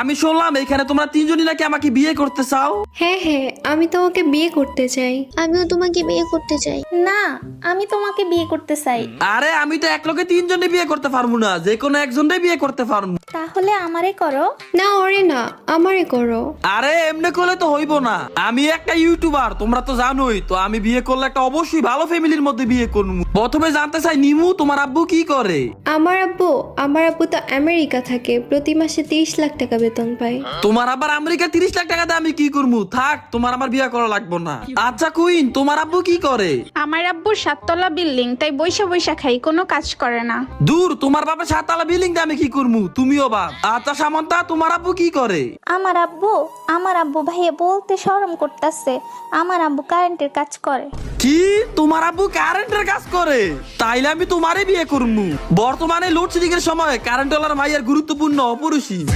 আমি শুনলাম এখানে তোমরা তিনজনই নাকি আমাকে বিয়ে করতে চাও। হ্যাঁ হ্যাঁ, আমি তোমাকে বিয়ে করতে চাই। আমিও তোমাকে বিয়ে করতে চাই। না, আমি তোমাকে বিয়ে করতে চাই। আরে আমি তো এক লোকে তিনজনে বিয়ে করতে পারবো না, যে কোনো একজনই বিয়ে করতে পারবো। তাহলে আমারে করো। না ওরে না, আমারে করো। আরে এমনি করলে তো হইব না, আমি একটা ইউটিউবার তোমরা তো জানোই তো, আমি বিয়ে করলে একটা অবশ্যই ভালো ফ্যামিলির মধ্যে বিয়ে করবো। প্রথমে জানতে চাই নিমু তোমার আব্বু কি করে? আমার আব্বু তো আমেরিকা থাকে, প্রতি মাসে 30 লাখ টাকা বেতন পায়। তোমার আবার আমেরিকা 30 লাখ টাকা দিয়ে আমি কি করবো? থাক, তোমার আমার বিয়ে করা লাগবো না। আচ্ছা কুইন, তোমার আব্বু কি করে? আমার আব্বুর 7 তলা বিল্ডিং, তাই বৈশা বৈশা খাই, কোনো কাজ করে না। দূর, তোমার বাবার 7 তলা বিল্ডিং দিয়ে আমি কি করবো? তুমিও বাপ। আচ্ছা সামন্তা, তোমার আব্বু কি করে? আমার আব্বু ভাইয়া বলতে শরম করতেছে, আমার আব্বু কারেন্টের কাজ করে। কি, তোমার আব্বু কারেন্টের কাজ করে? তাইলে আমি তোমারই বিয়ে করবো। বর্তমানে লোডশেডিং এর সময় কারেন্ট ওয়ালার ভাইয়ের গুরুত্বপূর্ণ অপরিসীম।